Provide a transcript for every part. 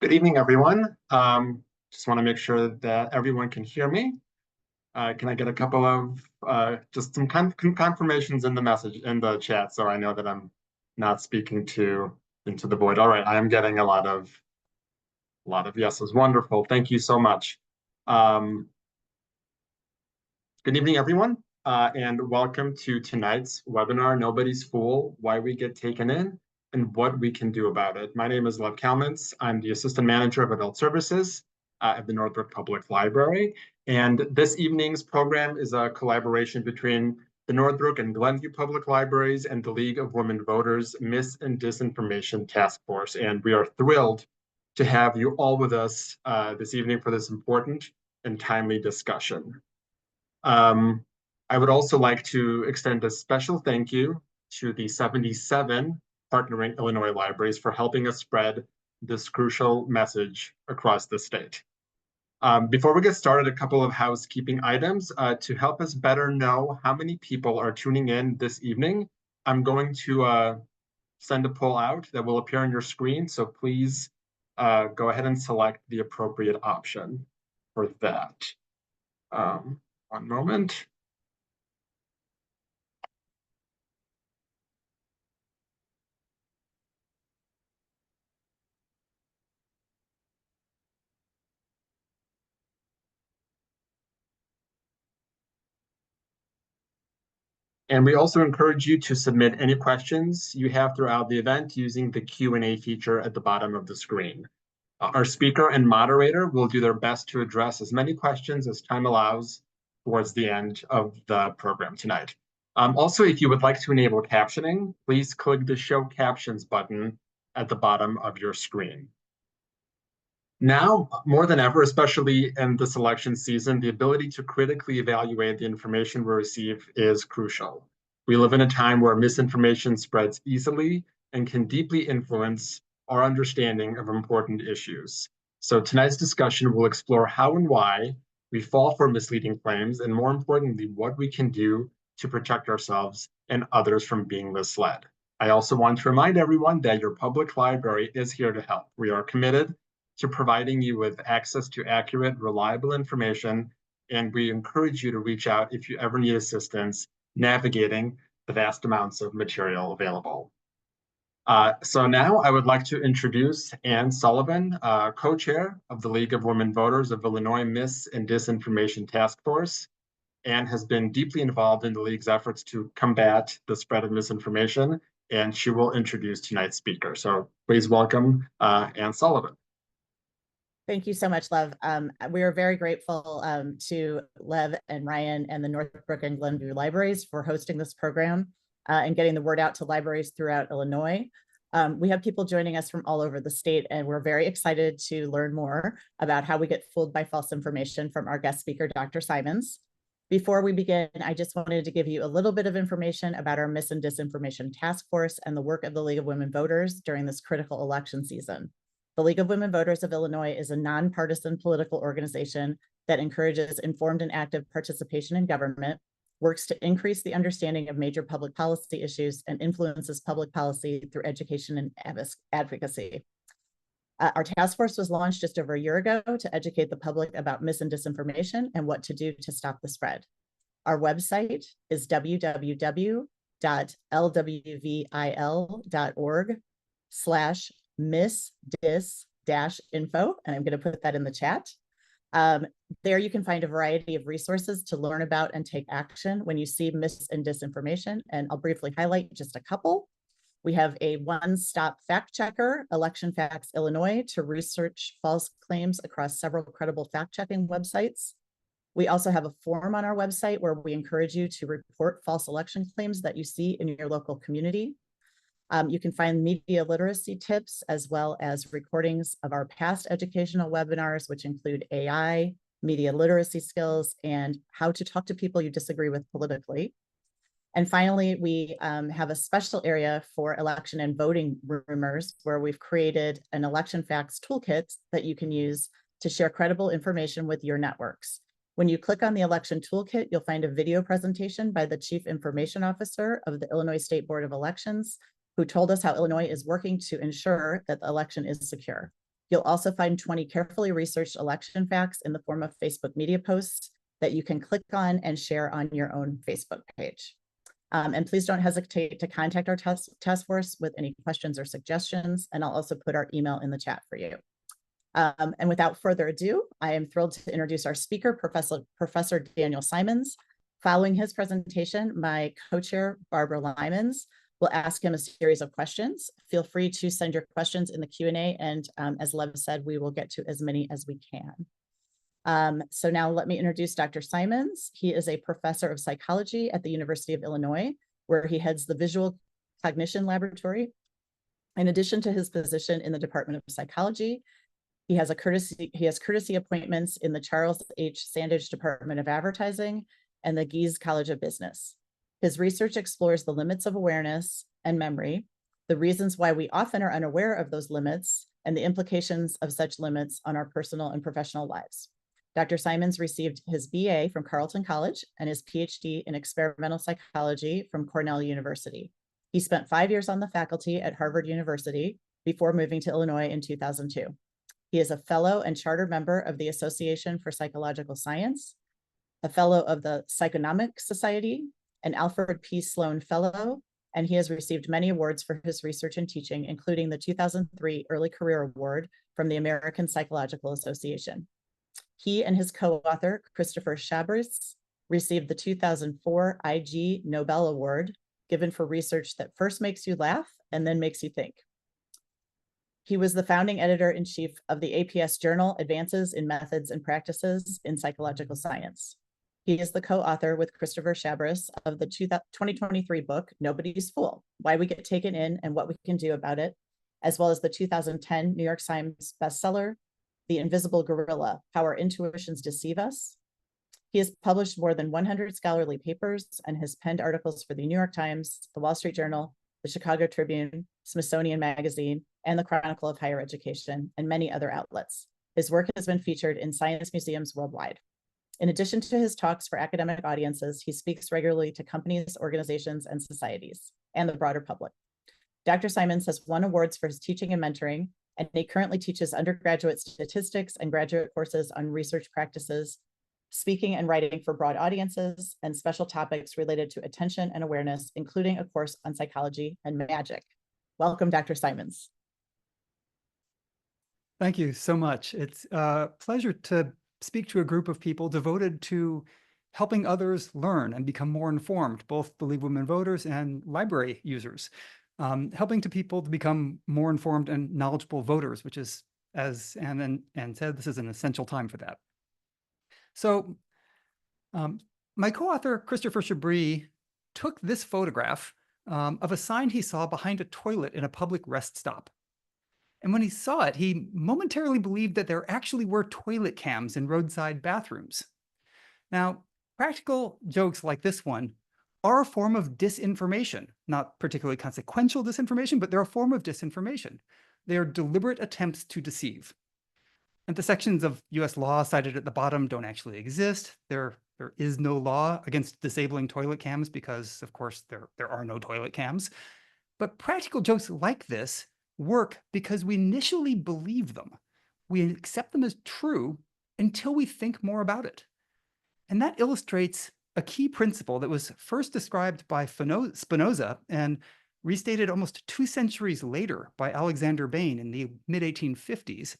Good evening, everyone. Just want to make sure that everyone can hear me. Can I get a couple of just some confirmations in the message in the chat so I know that I'm not speaking into the void? All right, I am getting a lot of yeses. Wonderful. Thank you so much. Um, Good evening, everyone, and welcome to tonight's webinar, Nobody's Fool, Why We Get Taken In and What We Can Do About It. My name is Lev Kalmans. I'm the Assistant Manager of Adult Services at the Northbrook Public Library. And this evening's program is a collaboration between the Northbrook and Glenview Public Libraries and the League of Women Voters Mis- and Disinformation Task Force. And we are thrilled to have you all with us this evening for this important and timely discussion. I would also like to extend a special thank you to the 77 partnering Illinois libraries for helping us spread this crucial message across the state. Before we get started, a couple of housekeeping items to help us better know how many people are tuning in this evening. I'm going to send a poll out that will appear on your screen, so please go ahead and select the appropriate option for that. One moment. And we also encourage you to submit any questions you have throughout the event using the Q&A feature at the bottom of the screen. Our speaker and moderator will do their best to address as many questions as time allows towards the end of the program tonight. Also, if you would like to enable captioning, please click the Show Captions button at the bottom of your screen. Now, more than ever, especially in this election season, the ability to critically evaluate the information we receive is crucial. We live in a time where misinformation spreads easily and can deeply influence our understanding of important issues. So tonight's discussion will explore how and why we fall for misleading claims, and more importantly, what we can do to protect ourselves and others from being misled. I also want to remind everyone that your public library is here to help. We are committed to providing you with access to accurate, reliable information, and we encourage you to reach out if you ever need assistance navigating the vast amounts of material available. So now I would like to introduce Ann Sullivan, co-chair of the League of Women Voters of Illinois Mis- and Disinformation Task Force. Ann has been deeply involved in the League's efforts to combat the spread of misinformation, and she will introduce tonight's speaker. So please welcome Ann Sullivan. Thank you so much, Lev. We are very grateful to Lev and Ryan and the Northbrook and Glenview libraries for hosting this program and getting the word out to libraries throughout Illinois. We have people joining us from all over the state, and we're very excited to learn more about how we get fooled by false information from our guest speaker, Dr. Simons. Before we begin, I just wanted to give you a little bit of information about our Mis- and Disinformation Task Force and the work of the League of Women Voters during this critical election season. The League of Women Voters of Illinois is a nonpartisan political organization that encourages informed and active participation in government, works to increase the understanding of major public policy issues, and influences public policy through education and advocacy. Our task force was launched just over a year ago to educate the public about mis- and disinformation and what to do to stop the spread. Our website is www.lwvil.org/misdis-info, and I'm going to put that in the chat. There you can find a variety of resources to learn about and take action when you see mis- and disinformation, and I'll briefly highlight just a couple. We have a one-stop fact checker, Election Facts Illinois, to research false claims across several credible fact-checking websites. We also have a form on our website where we encourage you to report false election claims that you see in your local community. You can find media literacy tips as well as recordings of our past educational webinars, which include AI, media literacy skills, and how to talk to people you disagree with politically. And finally, we have a special area for election and voting rumors where we've created an election facts toolkit that you can use to share credible information with your networks. When you click on the election toolkit, you'll find a video presentation by the Chief Information Officer of the Illinois State Board of Elections, who told us how Illinois is working to ensure that the election is secure. You'll also find 20 carefully researched election facts in the form of Facebook media posts that you can click on and share on your own Facebook page. And please don't hesitate to contact our task force with any questions or suggestions, and I'll also put our email in the chat for you. And without further ado, I am thrilled to introduce our speaker, Professor Daniel Simons. Following his presentation, my co-chair, Barbara Lymans, will ask him a series of questions. Feel free to send your questions in the Q&A, and as Lev said, we will get to as many as we can. So now let me introduce Dr. Simons. He is a professor of psychology at the University of Illinois, where he heads the Visual Cognition Laboratory. In addition to his position in the Department of Psychology, he has courtesy appointments in the Charles H. Sandage Department of Advertising and the Gies College of Business. His research explores the limits of awareness and memory, the reasons why we often are unaware of those limits, and the implications of such limits on our personal and professional lives. Dr. Simons received his BA from Carleton College and his PhD in experimental psychology from Cornell University. He spent 5 years on the faculty at Harvard University before moving to Illinois in 2002. He is a fellow and charter member of the Association for Psychological Science, a fellow of the Psychonomic Society, an Alfred P. Sloan Fellow, and he has received many awards for his research and teaching, including the 2003 Early Career Award from the American Psychological Association. He and his co-author, Christopher Chabris, received the 2004 IG Nobel Award, given for research that first makes you laugh and then makes you think. He was the founding editor-in-chief of the APS journal, Advances in Methods and Practices in Psychological Science. He is the co-author with Christopher Chabris of the 2023 book, Nobody's Fool, Why We Get Taken In and What We Can Do About It, as well as the 2010 New York Times bestseller, The Invisible Gorilla, How Our Intuitions Deceive Us. He has published more than 100 scholarly papers and has penned articles for the New York Times, the Wall Street Journal, the Chicago Tribune, Smithsonian Magazine, and the Chronicle of Higher Education, and many other outlets. His work has been featured in science museums worldwide. In addition to his talks for academic audiences, he speaks regularly to companies, organizations, and societies, and the broader public. Dr. Simons has won awards for his teaching and mentoring, and he currently teaches undergraduate statistics and graduate courses on research practices, speaking and writing for broad audiences, and special topics related to attention and awareness, including a course on psychology and magic. Welcome, Dr. Simons. Thank you so much. It's a pleasure to speak to a group of people devoted to helping others learn and become more informed, both the League of Women Voters and library users, helping people to become more informed and knowledgeable voters, which is, as Anne said, this is an essential time for that. So my co-author, Christopher Chabris, took this photograph of a sign he saw behind a toilet in a public rest stop. And when he saw it, he momentarily believed that there actually were toilet cams in roadside bathrooms. Now, practical jokes like this one are a form of disinformation, not particularly consequential disinformation, but they're a form of disinformation. They are deliberate attempts to deceive. And the sections of US law cited at the bottom don't actually exist. There is no law against disabling toilet cams because, of course, there are no toilet cams. But practical jokes like this work because we initially believe them. We accept them as true until we think more about it. And that illustrates a key principle that was first described by Spinoza and restated almost 2 centuries later by Alexander Bain in the mid-1850s.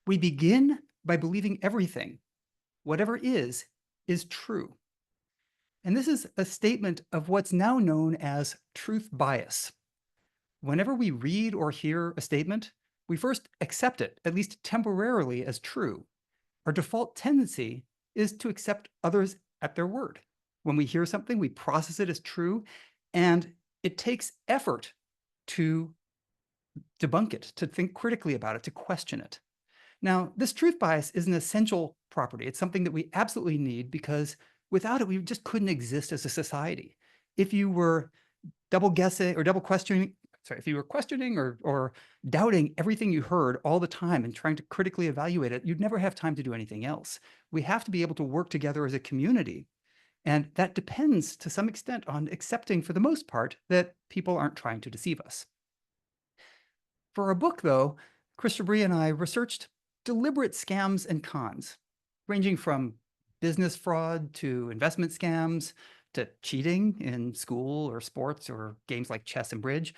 We begin by believing everything, whatever is true. And this is a statement of what's now known as truth bias. Whenever we read or hear a statement, we first accept it, at least temporarily, as true. Our default tendency is to accept others at their word. When we hear something, we process it as true, and it takes effort to debunk it, to think critically about it, to question it. Now, this truth bias is an essential property. It's something that we absolutely need because without it, we just couldn't exist as a society. If you were double guessing or double questioning, if you were questioning or doubting everything you heard all the time and trying to critically evaluate it, you'd never have time to do anything else. We have to be able to work together as a community. And that depends to some extent on accepting, for the most part, that people aren't trying to deceive us. For our book, though, Chris Chabris and I researched deliberate scams and cons, ranging from business fraud to investment scams to cheating in school or sports or games like chess and bridge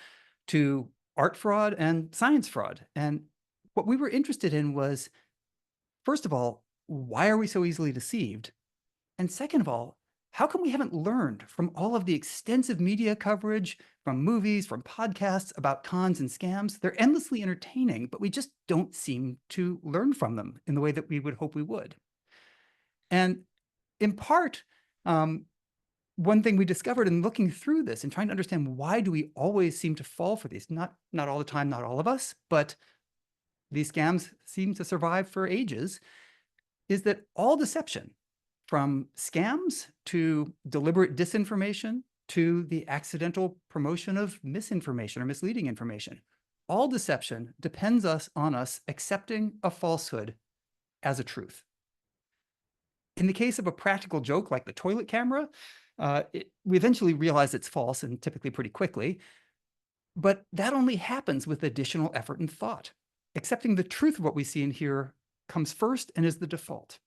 to art fraud and science fraud. And what we were interested in was, first of all, why are we so easily deceived? And second of all, how come we haven't learned from all of the extensive media coverage, from movies, from podcasts about cons and scams? They're endlessly entertaining, but we just don't seem to learn from them in the way that we would hope we would. And in part, one thing we discovered in looking through this and trying to understand why do we always seem to fall for these, not all the time, not all of us, but these scams seem to survive for ages, is that all deception, from scams to deliberate disinformation to the accidental promotion of misinformation or misleading information, all deception depends on us accepting a falsehood as a truth. In the case of a practical joke like the toilet camera, we eventually realize it's false, and typically pretty quickly, but that only happens with additional effort and thought. Accepting the truth of what we see and hear comes first and is the default.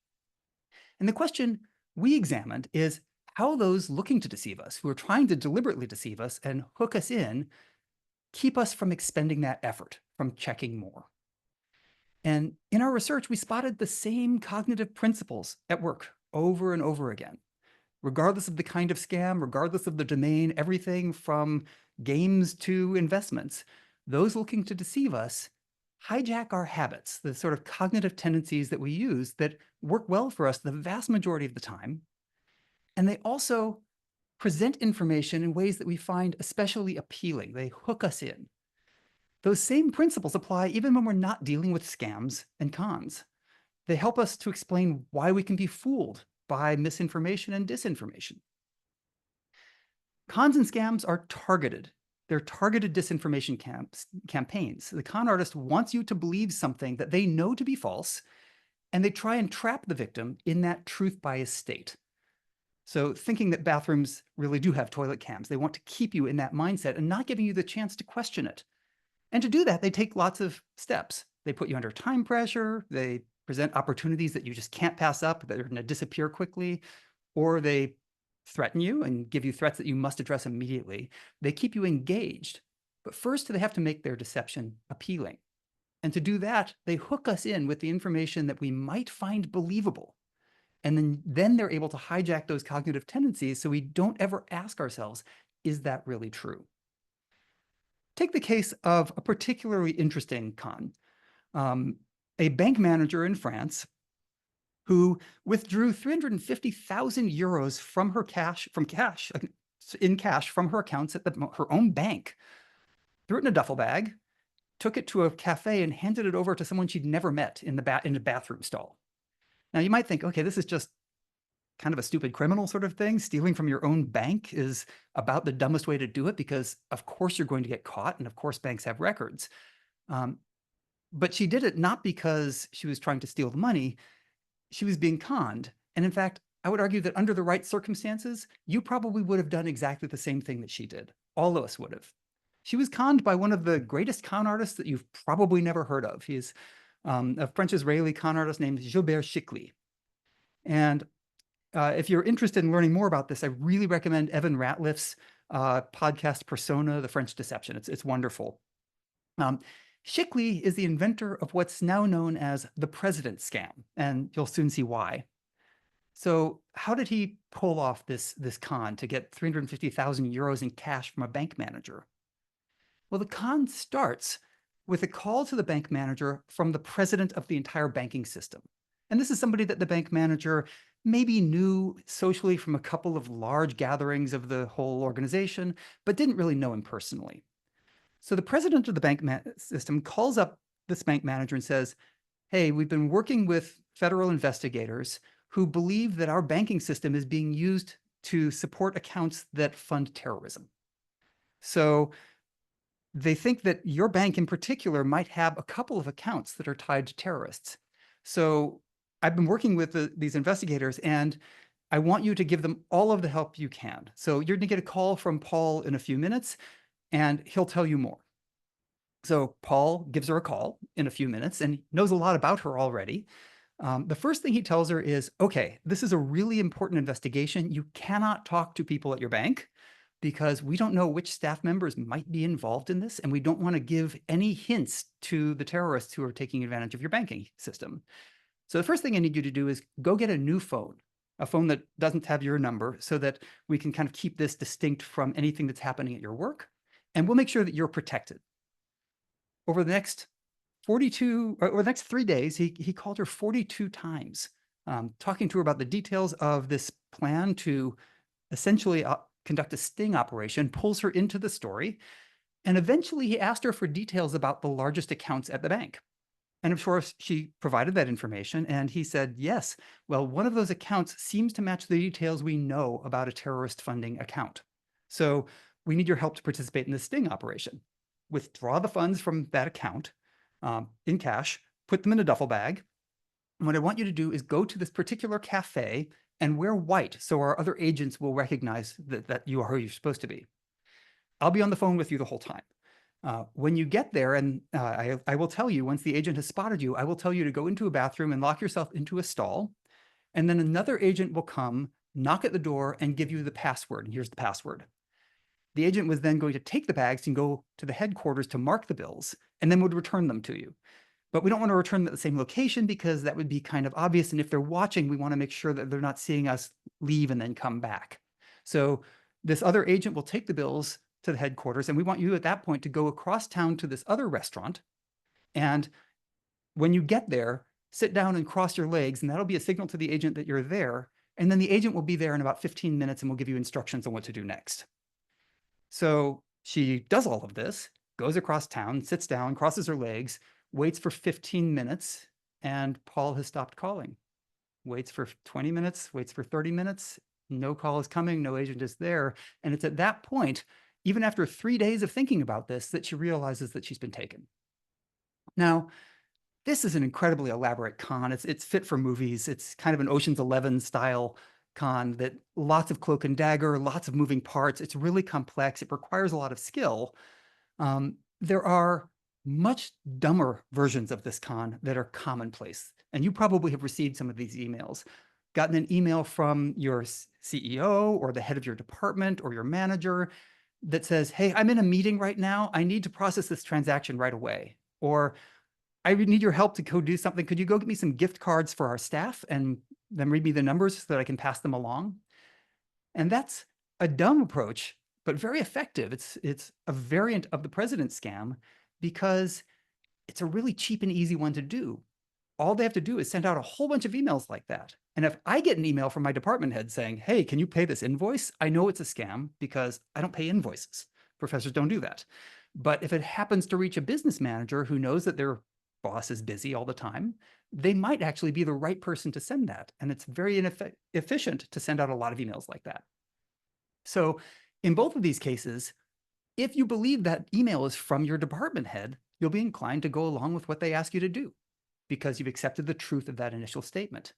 And the question we examined is how those looking to deceive us, who are trying to deliberately deceive us and hook us in, keep us from expending that effort, from checking more. And in our research, we spotted the same cognitive principles at work over and over again. Regardless of the kind of scam, regardless of the domain, everything from games to investments, those looking to deceive us hijack our habits, the sort of cognitive tendencies that we use that work well for us the vast majority of the time. And they also present information in ways that we find especially appealing. They hook us in. Those same principles apply even when we're not dealing with scams and cons. They help us to explain why we can be fooled by misinformation and disinformation. Cons and scams are targeted. They're targeted disinformation campaigns. The con artist wants you to believe something that they know to be false, and they try and trap the victim in that truth bias state. So thinking that bathrooms really do have toilet cams, they want to keep you in that mindset and not giving you the chance to question it. And to do that, they take lots of steps. They put you under time pressure. They present opportunities that you just can't pass up, that are going to disappear quickly, or they threaten you and give you threats that you must address immediately. They keep you engaged, but first they have to make their deception appealing. And to do that, they hook us in with the information that we might find believable. And then they're able to hijack those cognitive tendencies so we don't ever ask ourselves, is that really true? Take the case of a particularly interesting con. A bank manager in France who withdrew 350,000 euros from her cash from her accounts at her own bank, threw it in a duffel bag, took it to a cafe and handed it over to someone she'd never met in the bathroom stall. Now you might think, okay, this is just kind of a stupid criminal sort of thing. Stealing from your own bank is about the dumbest way to do it because of course you're going to get caught, and of course banks have records. But she did it not because she was trying to steal the money. She was being conned. And in fact, I would argue that under the right circumstances, you probably would have done exactly the same thing that she did. All of us would have. She was conned by one of the greatest con artists that you've probably never heard of. He's a French-Israeli con artist named Gilbert Chikli. And if you're interested in learning more about this, I really recommend Evan Ratliff's podcast Persona, The French Deception. It's wonderful. Chikli is the inventor of what's now known as the president scam, and you'll soon see why. So how did he pull off this con to get 350,000 euros in cash from a bank manager? Well, the con starts with a call to the bank manager from the president of the entire banking system. And this is somebody that the bank manager maybe knew socially from a couple of large gatherings of the whole organization, but didn't really know him personally. So the president of the bank system calls up this bank manager and says, hey, we've been working with federal investigators who believe that our banking system is being used to support accounts that fund terrorism. So they think that your bank in particular might have a couple of accounts that are tied to terrorists. So I've been working with these investigators, and I want you to give them all of the help you can. So you're going to get a call from Paul in a few minutes, and he'll tell you more. So Paul gives her a call in a few minutes and knows a lot about her already. The first thing he tells her is, okay, this is a really important investigation. You cannot talk to people at your bank because we don't know which staff members might be involved in this, and we don't want to give any hints to the terrorists who are taking advantage of your banking system. So the first thing I need you to do is go get a new phone, a phone that doesn't have your number, so that we can kind of keep this distinct from anything that's happening at your work, and we'll make sure that you're protected. Over the next 3 days, he called her 42 times, talking to her about the details of this plan to essentially conduct a sting operation, pulls her into the story. And eventually he asked her for details about the largest accounts at the bank. And of course, she provided that information. And he said, yes, well, one of those accounts seems to match the details we know about a terrorist funding account. So we need your help to participate in the sting operation. Withdraw the funds from that account in cash, put them in a duffel bag. And what I want you to do is go to this particular cafe and wear white so our other agents will recognize that you are who you're supposed to be. I'll be on the phone with you the whole time. When you get there, and I will tell you, once the agent has spotted you, I will tell you to go into a bathroom and lock yourself into a stall. And then another agent will come, knock at the door, and give you the password. And here's the password. The agent was then going to take the bags and go to the headquarters to mark the bills, and then would return them to you. But we don't want to return them at the same location because that would be kind of obvious. And if they're watching, we want to make sure that they're not seeing us leave and then come back. So this other agent will take the bills to the headquarters, and we want you at that point to go across town to this other restaurant. And when you get there, sit down and cross your legs, and that'll be a signal to the agent that you're there. And then the agent will be there in about 15 minutes and will give you instructions on what to do next. So she does all of this, goes across town, sits down, crosses her legs, waits for 15 minutes, and Paul has stopped calling. Waits for 20 minutes, waits for 30 minutes, no call is coming, no agent is there. And it's at that point, even after 3 days of thinking about this, that she realizes that she's been taken. Now, this is an incredibly elaborate con. It's fit for movies. It's kind of an Ocean's 11 style con that lots of cloak and dagger, lots of moving parts. It's really complex. It requires a lot of skill. There are much dumber versions of this con that are commonplace. And you probably have received some of these emails. Gotten an email from your CEO or the head of your department or your manager that says, hey, I'm in a meeting right now. I need to process this transaction right away. Or I would need your help to go do something. Could you go get me some gift cards for our staff and then read me the numbers so that I can pass them along? And that's a dumb approach, but very effective. It's a variant of the president scam because it's a really cheap and easy one to do. All they have to do is send out a whole bunch of emails like that. And if I get an email from my department head saying, hey, can you pay this invoice? I know it's a scam because I don't pay invoices. Professors don't do that. But if it happens to reach a business manager who knows that their boss is busy all the time, they might actually be the right person to send that. And it's very efficient to send out a lot of emails like that. So in both of these cases, if you believe that email is from your department head, you'll be inclined to go along with what they ask you to do because you've accepted the truth of that initial statement.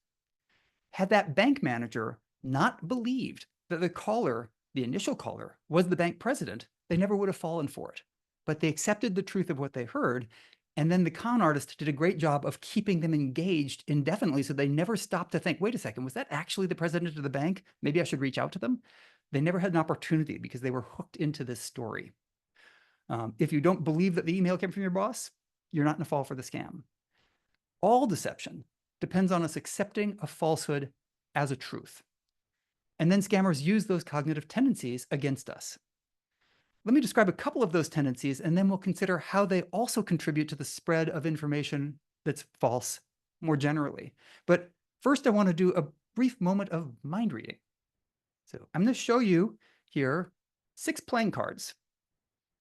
Had that bank manager not believed that the caller, the initial caller, was the bank president, they never would have fallen for it. But they accepted the truth of what they heard. And then the con artist did a great job of keeping them engaged indefinitely so they never stopped to think, wait a second, was that actually the president of the bank? Maybe I should reach out to them. They never had an opportunity because they were hooked into this story. If you don't believe that the email came from your boss, you're not going to fall for the scam. All deception depends on us accepting a falsehood as a truth. And then scammers use those cognitive tendencies against us. Let me describe a couple of those tendencies, and then we'll consider how they also contribute to the spread of information that's false more generally. But first, I want to do a brief moment of mind reading. So I'm going to show you here 6 playing cards.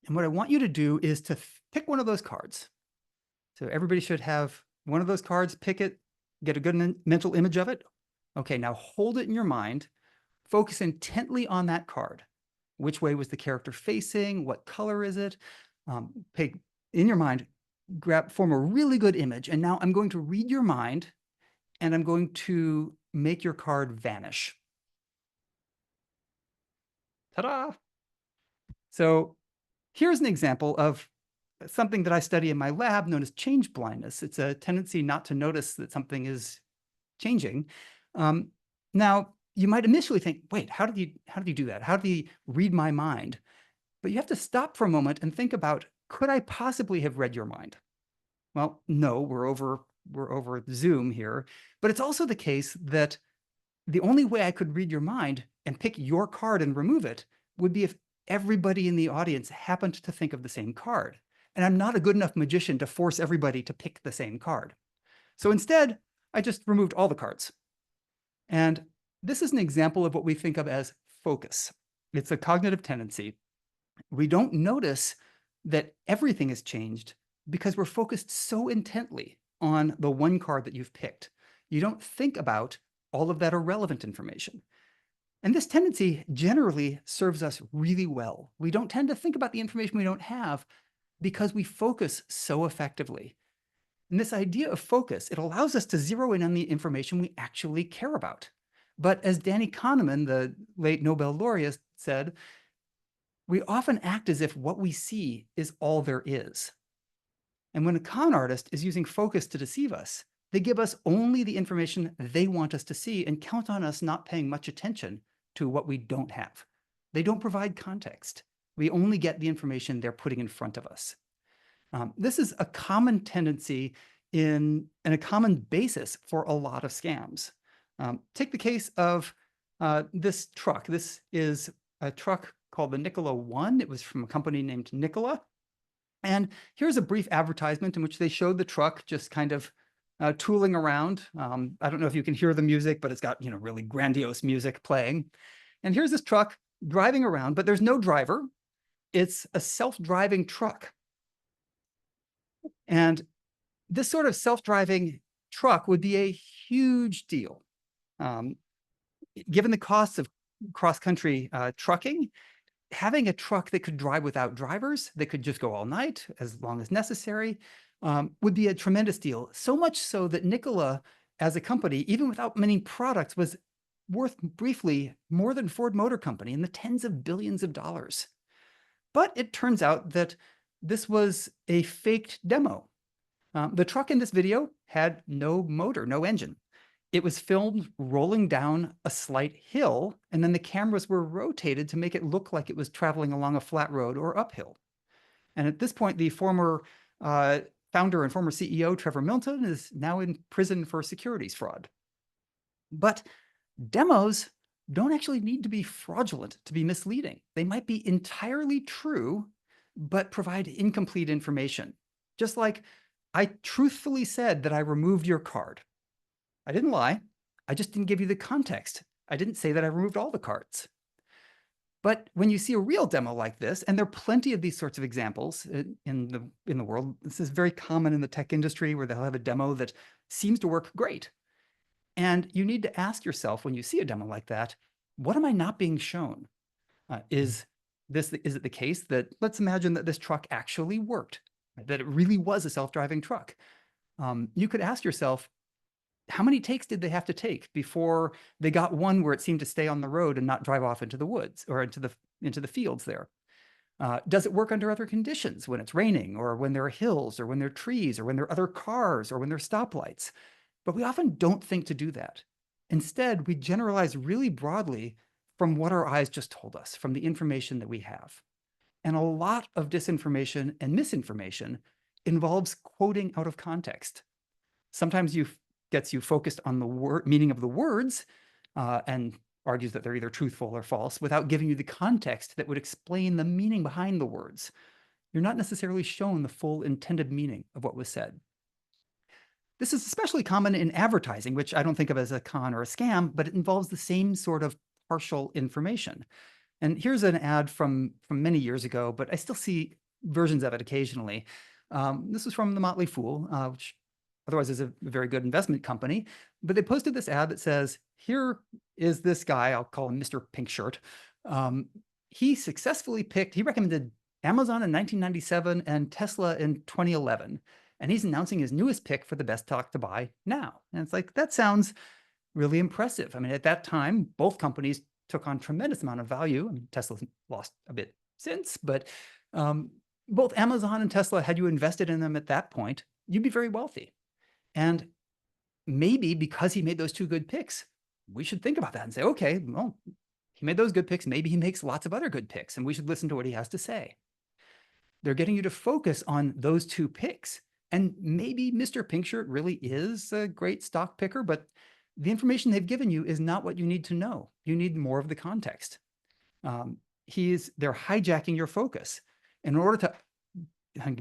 And what I want you to do is to pick one of those cards. So everybody should have one of those cards, pick it, get a good mental image of it. Okay, now hold it in your mind. Focus intently on that card. Which way was the character facing? What color is it? In your mind, form a really good image. And now I'm going to read your mind, and I'm going to make your card vanish. Ta-da! So here's an example of something that I study in my lab known as change blindness. It's a tendency not to notice that something is changing. Now, you might initially think, wait, how did you do that? How did he read my mind? But you have to stop for a moment and think about, could I possibly have read your mind? Well, no, we're over Zoom here, but it's also the case that the only way I could read your mind and pick your card and remove it would be if everybody in the audience happened to think of the same card. And I'm not a good enough magician to force everybody to pick the same card. So instead, I just removed all the cards. And this is an example of what we think of as focus. It's a cognitive tendency. We don't notice that everything has changed because we're focused so intently on the one card that you've picked. You don't think about all of that irrelevant information. And this tendency generally serves us really well. We don't tend to think about the information we don't have because we focus so effectively. And this idea of focus, it allows us to zero in on the information we actually care about. But as Danny Kahneman, the late Nobel laureate, said, we often act as if what we see is all there is. And when a con artist is using focus to deceive us, they give us only the information they want us to see and count on us not paying much attention to what we don't have. They don't provide context. We only get the information they're putting in front of us. This is a common tendency and a common basis for a lot of scams. Take the case of this truck. This is a truck called the Nikola One. It was from a company named Nikola. And here's a brief advertisement in which they showed the truck just kind of tooling around. I don't know if you can hear the music, but it's got, really grandiose music playing. And here's this truck driving around, but there's no driver. It's a self-driving truck. And this sort of self-driving truck would be a huge deal. Given the costs of cross-country trucking, having a truck that could drive without drivers, that could just go all night as long as necessary, would be a tremendous deal. So much so that Nikola, as a company, even without many products, was worth briefly more than Ford Motor Company in the tens of billions of dollars. But it turns out that this was a faked demo. The truck in this video had no motor, no engine. It was filmed rolling down a slight hill, and then the cameras were rotated to make it look like it was traveling along a flat road or uphill. And at this point, the former founder and former CEO, Trevor Milton, is now in prison for securities fraud. But demos don't actually need to be fraudulent to be misleading. They might be entirely true, but provide incomplete information. Just like I truthfully said that I removed your card. I didn't lie. I just didn't give you the context. I didn't say that I removed all the cards. But when you see a real demo like this, and there are plenty of these sorts of examples in the world, this is very common in the tech industry where they'll have a demo that seems to work great. And you need to ask yourself when you see a demo like that, what am I not being shown? Is it the case that, let's imagine that this truck actually worked, that it really was a self-driving truck? You could ask yourself, how many takes did they have to take before they got one where it seemed to stay on the road and not drive off into the woods or into the fields there? Does it work under other conditions, when it's raining or when there are hills or when there are trees or when there are other cars or when there are stoplights? But we often don't think to do that. Instead, we generalize really broadly from what our eyes just told us, from the information that we have. And a lot of disinformation and misinformation involves quoting out of context. Sometimes gets you focused on the meaning of the words and argues that they're either truthful or false without giving you the context that would explain the meaning behind the words. You're not necessarily shown the full intended meaning of what was said. This is especially common in advertising, which I don't think of as a con or a scam, but it involves the same sort of partial information. And here's an ad from many years ago, but I still see versions of it occasionally. This is from the Motley Fool, which otherwise is a very good investment company. But they posted this ad that says, here is this guy, I'll call him Mr. Pink Shirt. He recommended Amazon in 1997 and Tesla in 2011. And he's announcing his newest pick for the best stock to buy now. And it's like, that sounds really impressive. I mean, at that time, both companies took on tremendous amount of value. I mean, Tesla's lost a bit since, but both Amazon and Tesla, had you invested in them at that point, you'd be very wealthy. And maybe because he made those two good picks, we should think about that and say, okay, well, he made those good picks. Maybe he makes lots of other good picks, and we should listen to what he has to say. They're getting you to focus on those two picks. And maybe Mr. Pinkshirt really is a great stock picker, but the information they've given you is not what you need to know. You need more of the context. They're hijacking your focus. In order to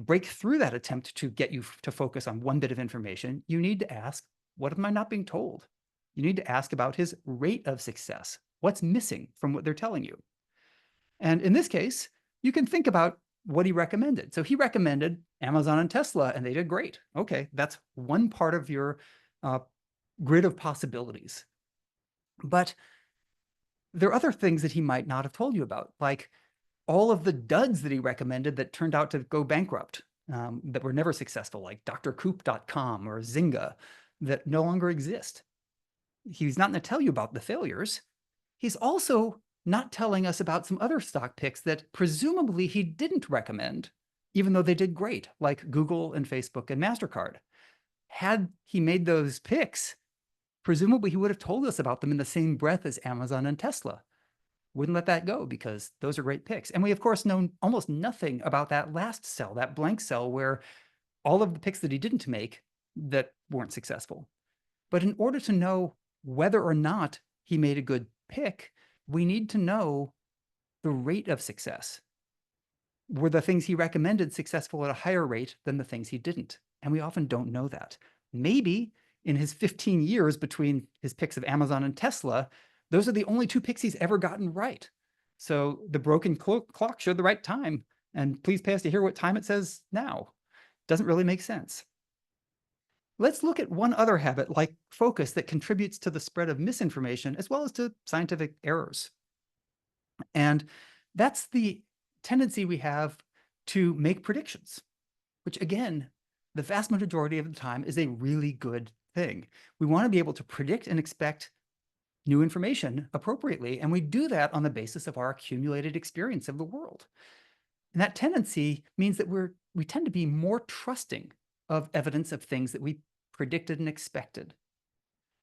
break through that attempt to get you to focus on one bit of information, you need to ask, what am I not being told? You need to ask about his rate of success. What's missing from what they're telling you? And in this case, you can think about what he recommended. So he recommended Amazon and Tesla, and they did great. Okay, that's one part of your grid of possibilities. But there are other things that he might not have told you about, like all of the duds that he recommended that turned out to go bankrupt, that were never successful, like drcoop.com or Zynga, that no longer exist. He's not going to tell you about the failures. He's also not telling us about some other stock picks that presumably he didn't recommend, even though they did great, like Google and Facebook and MasterCard. Had he made those picks, presumably he would have told us about them in the same breath as Amazon and Tesla. Wouldn't let that go because those are great picks. And we, of course, know almost nothing about that last cell, that blank cell where all of the picks that he didn't make that weren't successful. But in order to know whether or not he made a good pick, we need to know the rate of success. Were the things he recommended successful at a higher rate than the things he didn't? And we often don't know that. Maybe in his 15 years between his picks of Amazon and Tesla, those are the only two picks he's ever gotten right. So the broken clock showed the right time. And please pay us to hear what time it says now. Doesn't really make sense. Let's look at one other habit, like focus, that contributes to the spread of misinformation as well as to scientific errors. And that's the tendency we have to make predictions, which again, the vast majority of the time is a really good thing. We want to be able to predict and expect new information appropriately, and we do that on the basis of our accumulated experience of the world. And that tendency means that we tend to be more trusting of evidence of things that we predicted and expected.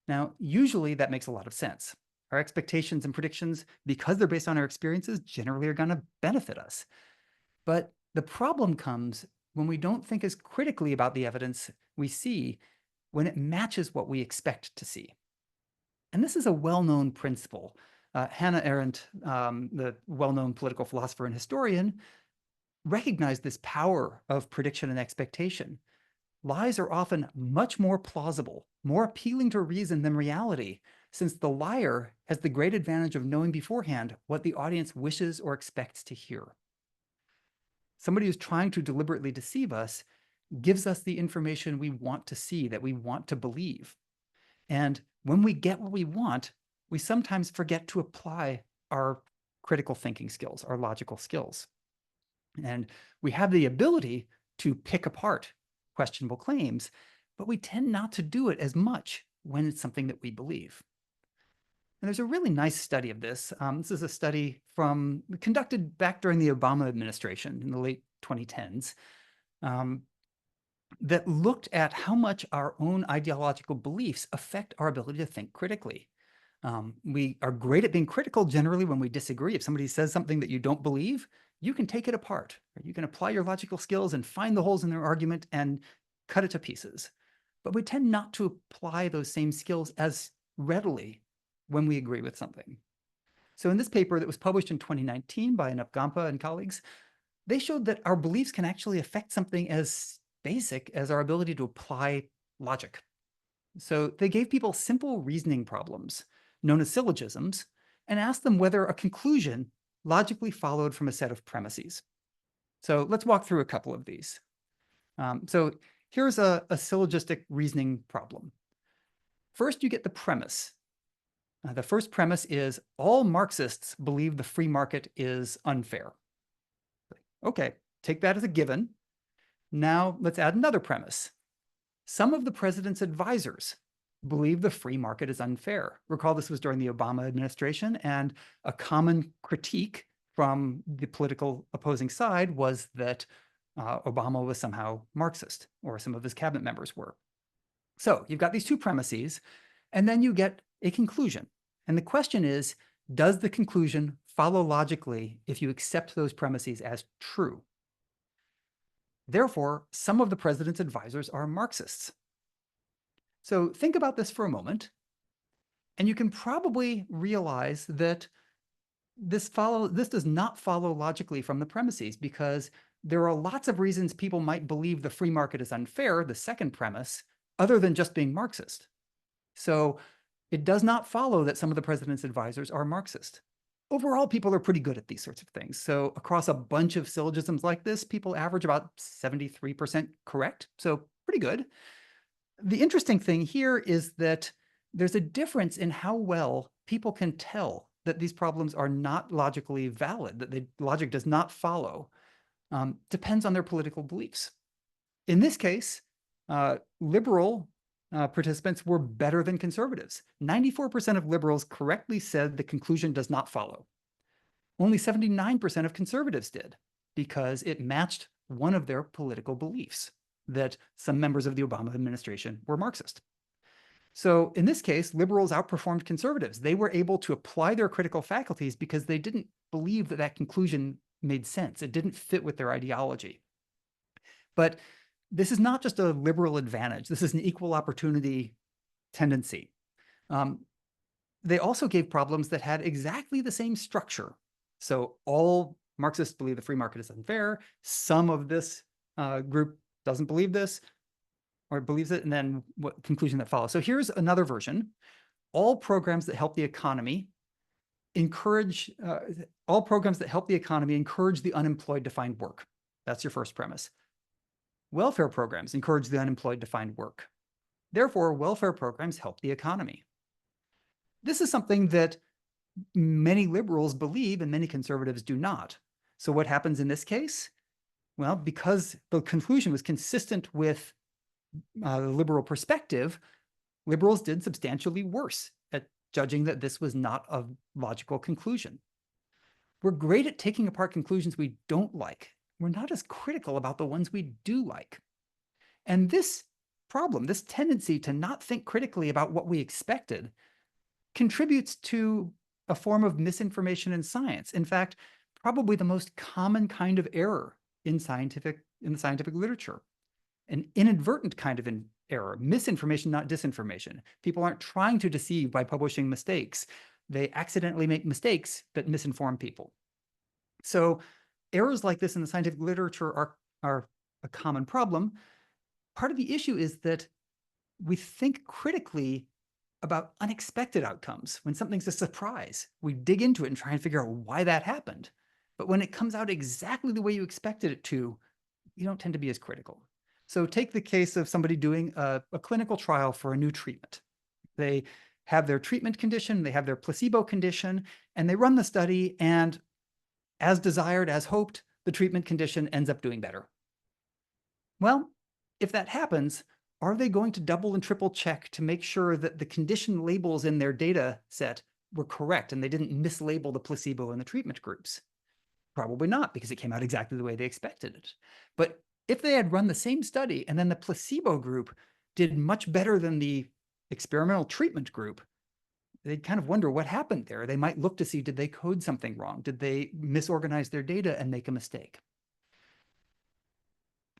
Now, usually that makes a lot of sense. Our expectations and predictions, because they're based on our experiences, generally are going to benefit us. But the problem comes when we don't think as critically about the evidence we see when it matches what we expect to see. And this is a well-known principle. Hannah Arendt, the well-known political philosopher and historian, recognized this power of prediction and expectation. Lies are often much more plausible, more appealing to reason than reality, since the liar has the great advantage of knowing beforehand what the audience wishes or expects to hear. Somebody who's trying to deliberately deceive us gives us the information we want to see, that we want to believe. And when we get what we want, we sometimes forget to apply our critical thinking skills, our logical skills. And we have the ability to pick apart questionable claims, but we tend not to do it as much when it's something that we believe. And there's a really nice study of this. This is a study conducted back during the Obama administration in the late 2010s. That looked at how much our own ideological beliefs affect our ability to think critically. We are great at being critical generally when we disagree. If somebody says something that you don't believe, you can take it apart. You can apply your logical skills and find the holes in their argument and cut it to pieces. But we tend not to apply those same skills as readily when we agree with something. So in this paper that was published in 2019 by Gampa and colleagues, they showed that our beliefs can actually affect something as basic as our ability to apply logic. So they gave people simple reasoning problems, known as syllogisms, and asked them whether a conclusion logically followed from a set of premises. So let's walk through a couple of these. So here's a syllogistic reasoning problem. First, you get the premise. The first premise is all Marxists believe the free market is unfair. Okay, take that as a given. Now let's add another premise. Some of the president's advisors believe the free market is unfair. Recall this was during the Obama administration, and a common critique from the political opposing side was that Obama was somehow Marxist, or some of his cabinet members were. So you've got these two premises, and then you get a conclusion. And the question is, does the conclusion follow logically if you accept those premises as true? Therefore, some of the president's advisors are Marxists. So think about this for a moment, and you can probably realize that this does not follow logically from the premises, because there are lots of reasons people might believe the free market is unfair, the second premise, other than just being Marxist. So it does not follow that some of the president's advisors are Marxist. Overall, people are pretty good at these sorts of things. So across a bunch of syllogisms like this, people average about 73% correct. So pretty good. The interesting thing here is that there's a difference in how well people can tell that these problems are not logically valid, that logic does not follow, depends on their political beliefs. In this case, liberal participants were better than conservatives. 94% of liberals correctly said the conclusion does not follow. Only 79% of conservatives did, because it matched one of their political beliefs, that some members of the Obama administration were Marxist. So in this case, liberals outperformed conservatives. They were able to apply their critical faculties because they didn't believe that that conclusion made sense. It didn't fit with their ideology. But this is not just a liberal advantage. This is an equal opportunity tendency. They also gave problems that had exactly the same structure. So all Marxists believe the free market is unfair. Some of this group doesn't believe this or believes it, and then what conclusion that follows. So here's another version. All programs that help the economy encourage the unemployed to find work. That's your first premise. Welfare programs encourage the unemployed to find work. Therefore, welfare programs help the economy. This is something that many liberals believe and many conservatives do not. So what happens in this case? Well, because the conclusion was consistent with the liberal perspective, liberals did substantially worse at judging that this was not a logical conclusion. We're great at taking apart conclusions we don't like. We're not as critical about the ones we do like. And this problem, this tendency to not think critically about what we expected, contributes to a form of misinformation in science. In fact, probably the most common kind of error in the scientific literature. An inadvertent kind of error, misinformation, not disinformation. People aren't trying to deceive by publishing mistakes. They accidentally make mistakes that misinform people. So errors like this in the scientific literature are a common problem. Part of the issue is that we think critically about unexpected outcomes. When something's a surprise, we dig into it and try and figure out why that happened. But when it comes out exactly the way you expected it to, you don't tend to be as critical. So take the case of somebody doing a clinical trial for a new treatment. They have their treatment condition, they have their placebo condition, and they run the study, and as desired, as hoped, the treatment condition ends up doing better. Well, if that happens, are they going to double and triple check to make sure that the condition labels in their data set were correct and they didn't mislabel the placebo and the treatment groups? Probably not, because it came out exactly the way they expected it. But if they had run the same study and then the placebo group did much better than the experimental treatment group, they'd kind of wonder what happened there. They might look to see, did they code something wrong? Did they misorganize their data and make a mistake?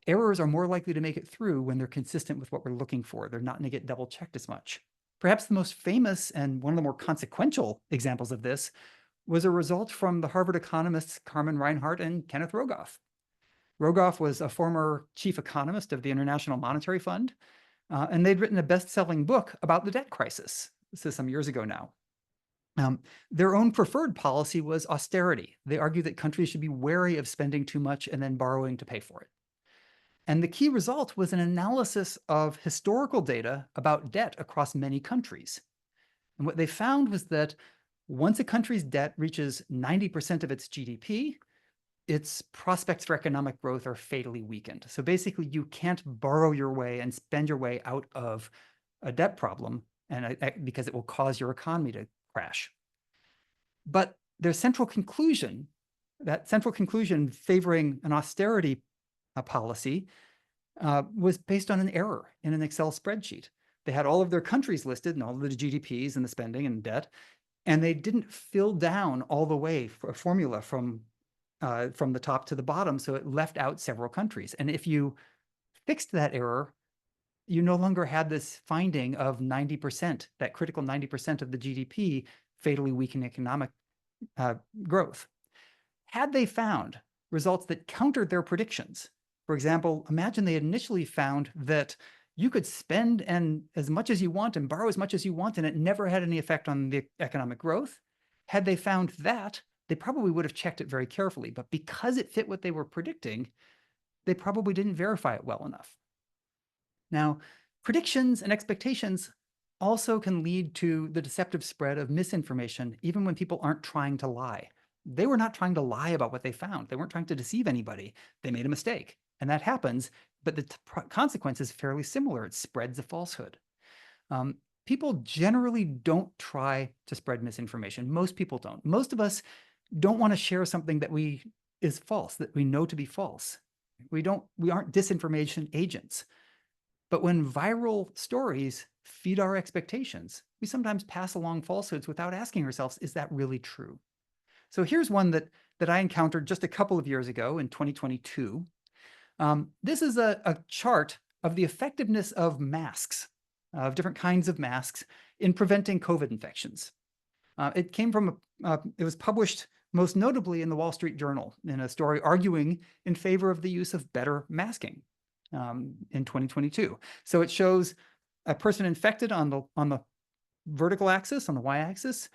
Errors are more likely to make it through when they're consistent with what we're looking for. They're not going to get double checked as much. Perhaps the most famous and one of the more consequential examples of this was a result from the Harvard economists Carmen Reinhart and Kenneth Rogoff. Rogoff was a former chief economist of the International Monetary Fund, and they'd written a best-selling book about the debt crisis. This is some years ago now. Their own preferred policy was austerity. They argued that countries should be wary of spending too much and then borrowing to pay for it. And the key result was an analysis of historical data about debt across many countries. And what they found was that once a country's debt reaches 90% of its GDP, its prospects for economic growth are fatally weakened. So basically, you can't borrow your way and spend your way out of a debt problem, and because it will cause your economy to crash. But their central conclusion, that central conclusion favoring an austerity policy was based on an error in an Excel spreadsheet. They had all of their countries listed and all of the GDPs and the spending and debt, and they didn't fill down all the way for a formula from the top to the bottom, so it left out several countries. And if you fixed that error, you no longer had this finding of 90%, that critical 90% of the GDP fatally weaken economic growth. Had they found results that countered their predictions, for example, imagine they initially found that you could spend as much as you want and borrow as much as you want, and it never had any effect on the economic growth. Had they found that, they probably would have checked it very carefully. But because it fit what they were predicting, they probably didn't verify it well enough. Now, predictions and expectations also can lead to the deceptive spread of misinformation, even when people aren't trying to lie. They were not trying to lie about what they found. They weren't trying to deceive anybody. They made a mistake, and that happens, but the consequence is fairly similar. It spreads a falsehood. People generally don't try to spread misinformation. Most people don't. Most of us don't want to share something that is false, that we know to be false. We aren't disinformation agents. But when viral stories feed our expectations, we sometimes pass along falsehoods without asking ourselves, is that really true? So here's one that I encountered just a couple of years ago in 2022. This is a chart of the effectiveness of masks, of different kinds of masks in preventing COVID infections. It came from, it was published most notably in the Wall Street Journal in a story arguing in favor of the use of better masking in 2022. So it shows a person infected on the vertical axis, on the y-axis,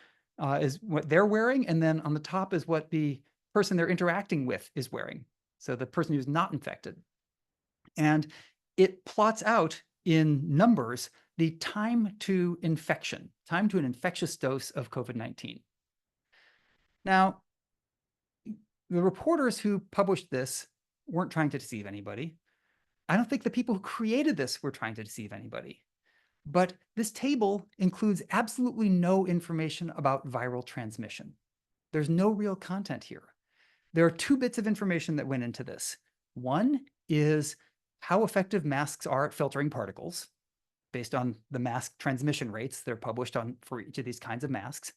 is what they're wearing, and then on the top is what the person they're interacting with is wearing. So the person who's not infected. And it plots out in numbers the time to infection, time to an infectious dose of COVID-19. Now, the reporters who published this weren't trying to deceive anybody. I don't think the people who created this were trying to deceive anybody. But this table includes absolutely no information about viral transmission. There's no real content here. There are two bits of information that went into this. One is how effective masks are at filtering particles based on the mask transmission rates that are published for each of these kinds of masks.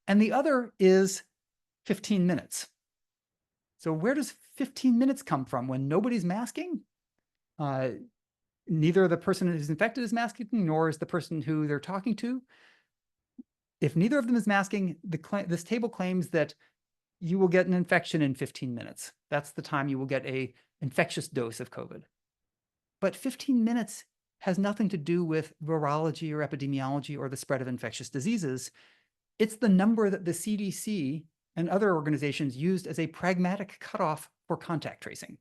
And the other is 15 minutes. So where does 15 minutes come from when nobody's masking? Neither the person who's infected is masking, nor is the person who they're talking to. If neither of them is masking, this table claims that you will get an infection in 15 minutes. That's the time you will get an infectious dose of COVID. But 15 minutes has nothing to do with virology or epidemiology or the spread of infectious diseases. It's the number that the CDC and other organizations used as a pragmatic cutoff for contact tracing.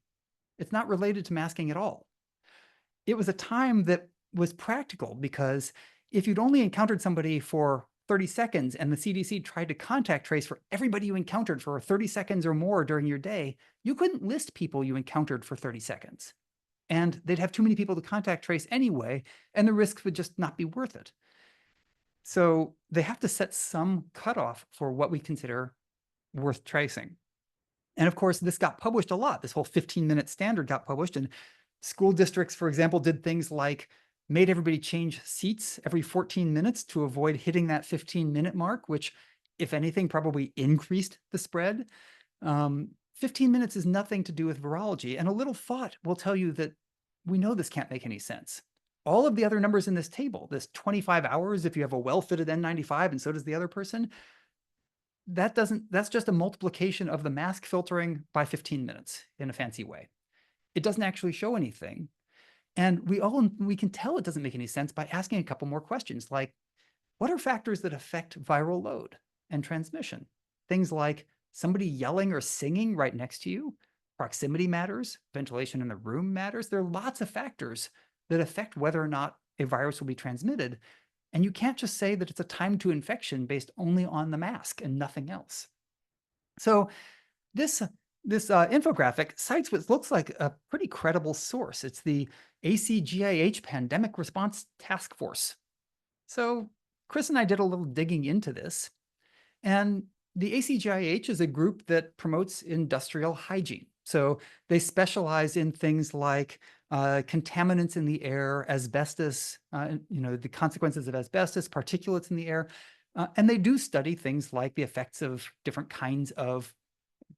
It's not related to masking at all. It was a time that was practical because if you'd only encountered somebody for 30 seconds and the CDC tried to contact trace for everybody you encountered for 30 seconds or more during your day, you couldn't list people you encountered for 30 seconds. And they'd have too many people to contact trace anyway, and the risks would just not be worth it. So they have to set some cutoff for what we consider worth tracing. And of course, this got published a lot. This whole 15-minute standard got published, and school districts, for example, did things like made everybody change seats every 14 minutes to avoid hitting that 15-minute mark, which, if anything, probably increased the spread. 15 minutes is nothing to do with virology, and a little thought will tell you that we know this can't make any sense. All of the other numbers in this table, this 25 hours if you have a well-fitted N95 and so does the other person, that's just a multiplication of the mask filtering by 15 minutes in a fancy way. It doesn't actually show anything. And we can tell it doesn't make any sense by asking a couple more questions, like, what are factors that affect viral load and transmission? Things like somebody yelling or singing right next to you, proximity matters, ventilation in the room matters. There are lots of factors that affect whether or not a virus will be transmitted. And you can't just say that it's a time to infection based only on the mask and nothing else. So this infographic cites what looks like a pretty credible source. It's the ACGIH Pandemic Response Task Force. So Chris and I did a little digging into this. And the ACGIH is a group that promotes industrial hygiene. So they specialize in things like contaminants in the air, asbestos, the consequences of asbestos, particulates in the air. And they do study things like the effects of different kinds of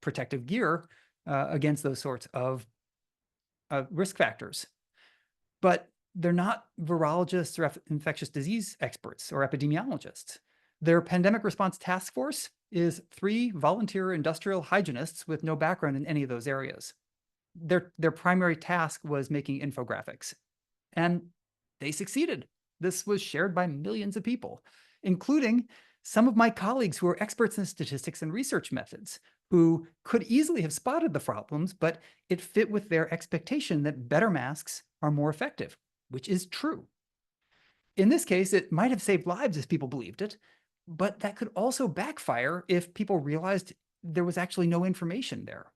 protective gear against those sorts of risk factors. But they're not virologists or infectious disease experts or epidemiologists. Their pandemic response task force is 3 volunteer industrial hygienists with no background in any of those areas. Their primary task was making infographics, and they succeeded. This was shared by millions of people, including some of my colleagues who are experts in statistics and research methods, who could easily have spotted the problems, but it fit with their expectation that better masks are more effective, which is true. In this case, it might have saved lives if people believed it, but that could also backfire if people realized there was actually no information there.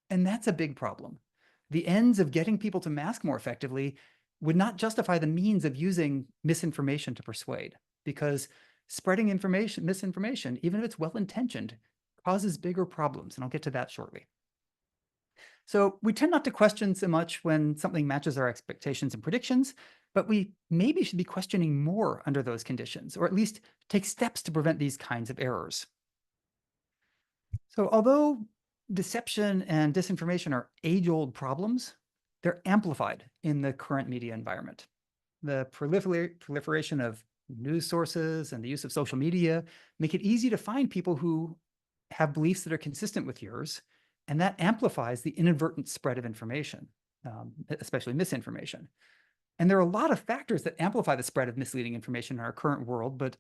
And that's a big problem. The ends of getting people to mask more effectively would not justify the means of using misinformation to persuade, because spreading misinformation, even if it's well-intentioned, causes bigger problems, and I'll get to that shortly. So we tend not to question so much when something matches our expectations and predictions, but we maybe should be questioning more under those conditions, or at least take steps to prevent these kinds of errors. So although deception and disinformation are age-old problems, they're amplified in the current media environment. The proliferation of news sources and the use of social media make it easy to find people who have beliefs that are consistent with yours, and that amplifies the inadvertent spread of information, especially misinformation. And there are a lot of factors that amplify the spread of misleading information in our current world, but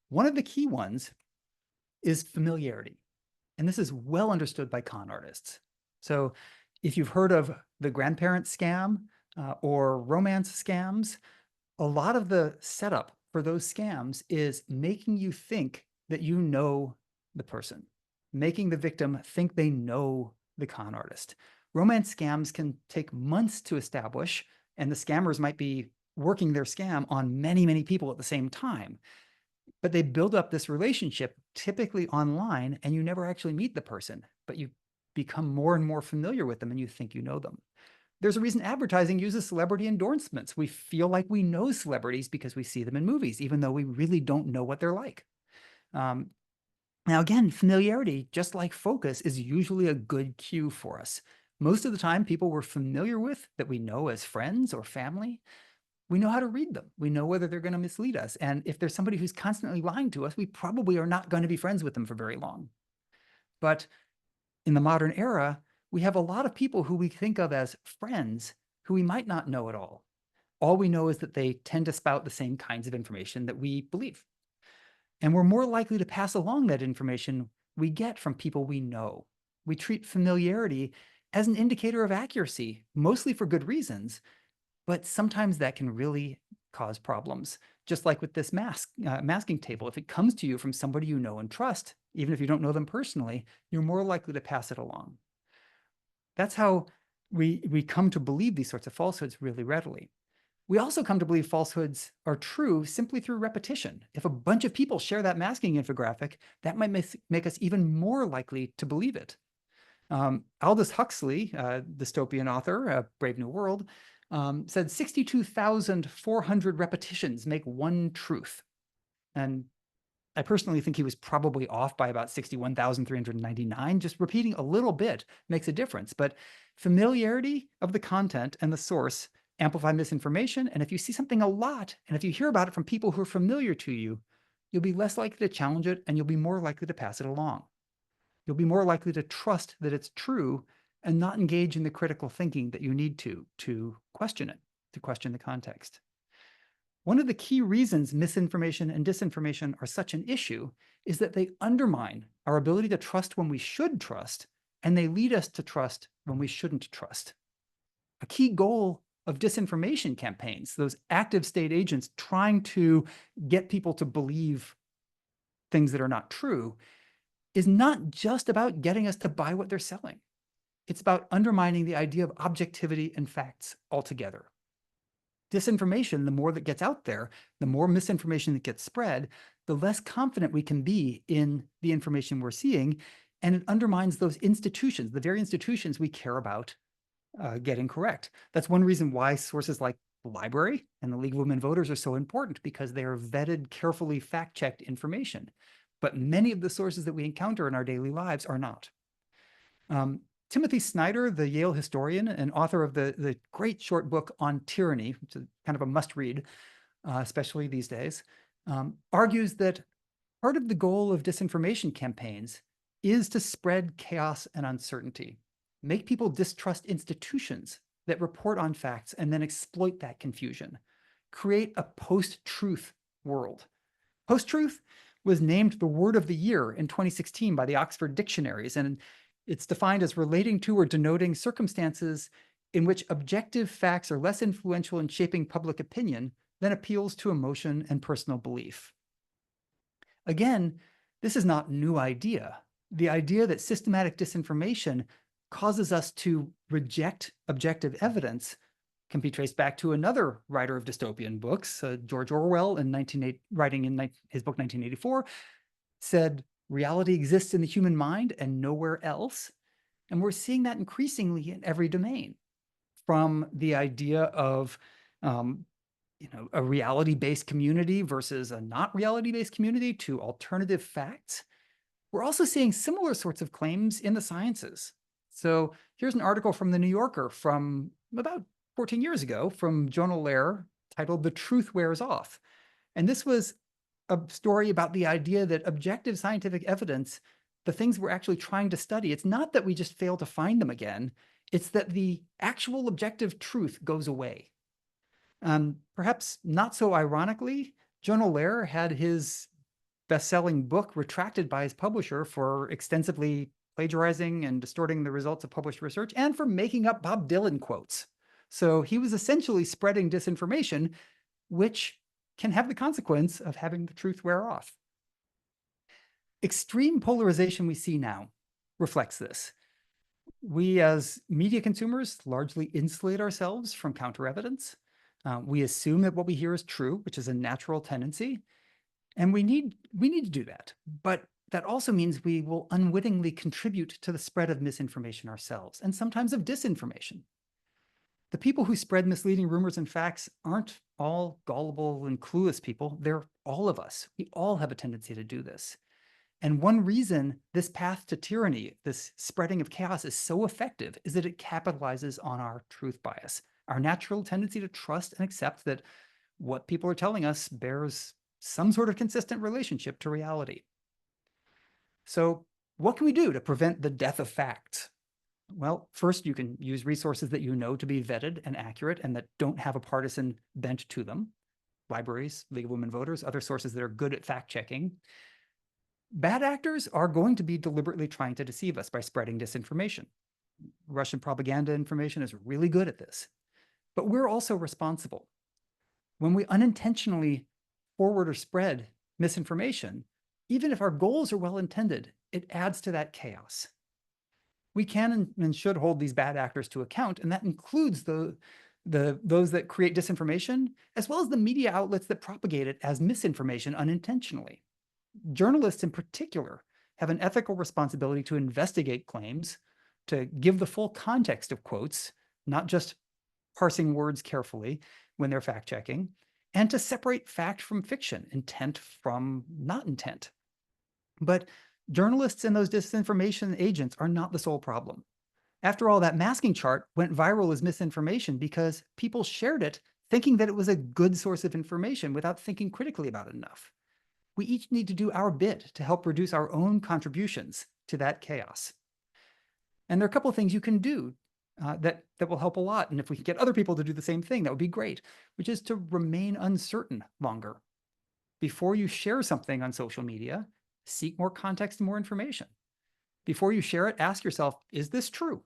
one of the key ones is familiarity. And this is well understood by con artists. So if you've heard of the grandparent scam or romance scams, a lot of the setup for those scams is making you think that you know the person, making the victim think they know the con artist. Romance scams can take months to establish, and the scammers might be working their scam on many, many people at the same time. But they build up this relationship, typically online, and you never actually meet the person, but you become more and more familiar with them and you think you know them. There's a reason advertising uses celebrity endorsements. We feel like we know celebrities because we see them in movies, even though we really don't know what they're like. Now, again, familiarity, just like focus, is usually a good cue for us. Most of the time, people we're familiar with that we know as friends or family, we know how to read them. We know whether they're going to mislead us. And if there's somebody who's constantly lying to us, we probably are not going to be friends with them for very long. But in the modern era, we have a lot of people who we think of as friends who we might not know at all. All we know is that they tend to spout the same kinds of information that we believe. And we're more likely to pass along that information we get from people we know. We treat familiarity as an indicator of accuracy, mostly for good reasons, but sometimes that can really cause problems. Just like with this masking table, if it comes to you from somebody you know and trust, even if you don't know them personally, you're more likely to pass it along. That's how we come to believe these sorts of falsehoods really readily. We also come to believe falsehoods are true simply through repetition. If a bunch of people share that masking infographic, that might make us even more likely to believe it. Aldous Huxley, dystopian author, Brave New World, said 62,400 repetitions make one truth. And I personally think he was probably off by about 61,399. Just repeating a little bit makes a difference. But familiarity of the content and the source amplify misinformation. And if you see something a lot, and if you hear about it from people who are familiar to you, you'll be less likely to challenge it, and you'll be more likely to pass it along. You'll be more likely to trust that it's true and not engage in the critical thinking that you need to question it, to question the context. One of the key reasons misinformation and disinformation are such an issue is that they undermine our ability to trust when we should trust, and they lead us to trust when we shouldn't trust. A key goal of disinformation campaigns, those active state agents trying to get people to believe things that are not true, is not just about getting us to buy what they're selling. It's about undermining the idea of objectivity and facts altogether. Disinformation, the more that gets out there, the more misinformation that gets spread, the less confident we can be in the information we're seeing, And it undermines those institutions, the very institutions we care about getting correct. That's one reason why sources like the library and the League of Women Voters are so important, because they are vetted, carefully fact-checked information. But many of the sources that we encounter in our daily lives are not. Timothy Snyder, the Yale historian and author of the great short book on tyranny, which is kind of a must-read, especially these days, argues that part of the goal of disinformation campaigns is to spread chaos and uncertainty, make people distrust institutions that report on facts and then exploit that confusion, create a post-truth world. Post-truth was named the word of the year in 2016 by the Oxford Dictionaries, and it's defined as relating to or denoting circumstances in which objective facts are less influential in shaping public opinion than appeals to emotion and personal belief. Again, this is not a new idea. The idea that systematic disinformation causes us to reject objective evidence can be traced back to another writer of dystopian books, George Orwell, writing in his book 1984, said, "Reality exists in the human mind and nowhere else." And we're seeing that increasingly in every domain, from the idea of a reality-based community versus a not reality-based community to alternative facts. We're also seeing similar sorts of claims in the sciences. So here's an article from The New Yorker from about 14 years ago from Jonah Lehrer titled "The Truth Wears Off." And this was a story about the idea that objective scientific evidence, the things we're actually trying to study, it's not that we just fail to find them again, it's that the actual objective truth goes away. Perhaps not so ironically, Jonah Lehrer had his best-selling book retracted by his publisher for extensively plagiarizing and distorting the results of published research and for making up Bob Dylan quotes. So he was essentially spreading disinformation, which can have the consequence of having the truth wear off. Extreme polarization we see now reflects this. We as media consumers largely insulate ourselves from counter-evidence. We assume that what we hear is true, which is a natural tendency, and we need to do that. But that also means we will unwittingly contribute to the spread of misinformation ourselves, and sometimes of disinformation. The people who spread misleading rumors and facts aren't all gullible and clueless people. They're all of us. We all have a tendency to do this. And one reason this path to tyranny, this spreading of chaos, is so effective is that it capitalizes on our truth bias, our natural tendency to trust and accept that what people are telling us bears some sort of consistent relationship to reality. So what can we do to prevent the death of facts? Well, first, you can use resources that you know to be vetted and accurate and that don't have a partisan bent to them. Libraries, League of Women Voters, other sources that are good at fact-checking. Bad actors are going to be deliberately trying to deceive us by spreading disinformation. Russian propaganda information is really good at this. But we're also responsible. When we unintentionally forward or spread misinformation, even if our goals are well-intended, it adds to that chaos. We can and should hold these bad actors to account, and that includes those that create disinformation, as well as the media outlets that propagate it as misinformation unintentionally. Journalists in particular have an ethical responsibility to investigate claims, to give the full context of quotes, not just parsing words carefully when they're fact-checking, and to separate fact from fiction, intent from not intent. But journalists and those disinformation agents are not the sole problem. After all, that masking chart went viral as misinformation because people shared it thinking that it was a good source of information without thinking critically about it enough. We each need to do our bit to help reduce our own contributions to that chaos. And there are a couple of things you can do that will help a lot. And if we can get other people to do the same thing, that would be great, which is to remain uncertain longer. Before you share something on social media, seek more context and more information. Before you share it, ask yourself, is this true?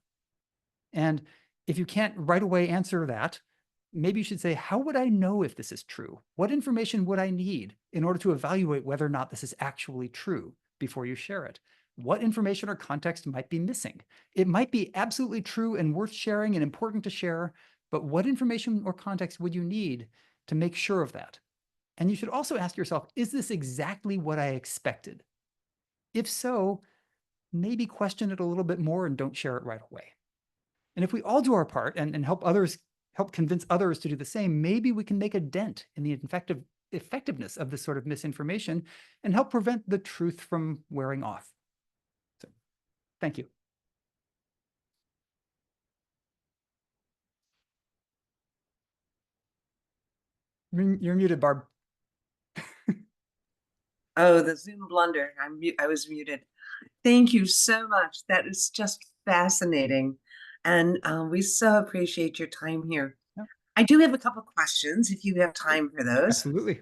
And if you can't right away answer that, maybe you should say, how would I know if this is true? What information would I need in order to evaluate whether or not this is actually true before you share it? What information or context might be missing? It might be absolutely true and worth sharing and important to share, but what information or context would you need to make sure of that? And you should also ask yourself, is this exactly what I expected? If so, maybe question it a little bit more and don't share it right away. And if we all do our part and help convince others to do the same, maybe we can make a dent in the effectiveness of this sort of misinformation and help prevent the truth from wearing off. So, thank you. You're muted, Barb. Oh, the Zoom blunder. I was muted. Thank you so much. That is just fascinating. And we so appreciate your time here. Yeah. I do have a couple questions if you have time for those. Absolutely.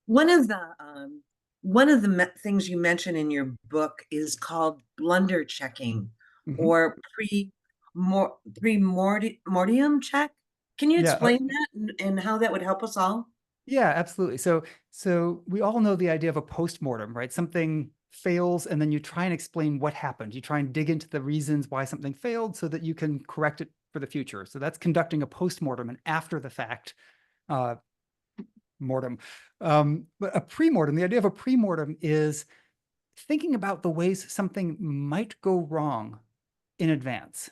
One of the things you mention in your book is called blunder checking or pre-mortem check. Can you explain that and how that would help us all? Yeah, absolutely. So we all know the idea of a postmortem, right? Something fails and then you try and explain what happened. You try and dig into the reasons why something failed so that you can correct it for the future. So that's conducting a postmortem, and after the fact mortem. But a pre-mortem, the idea of a pre-mortem is thinking about the ways something might go wrong in advance.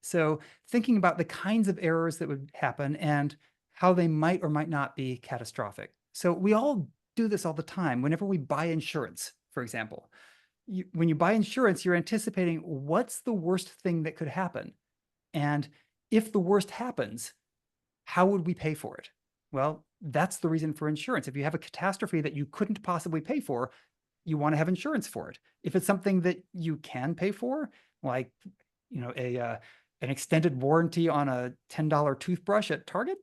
So thinking about the kinds of errors that would happen and how they might or might not be catastrophic. So we all do this all the time. Whenever we buy insurance, for example, when you buy insurance, you're anticipating what's the worst thing that could happen. And if the worst happens, how would we pay for it? Well, that's the reason for insurance. If you have a catastrophe that you couldn't possibly pay for, you want to have insurance for it. If it's something that you can pay for, like, you know, an extended warranty on a $10 toothbrush at Target,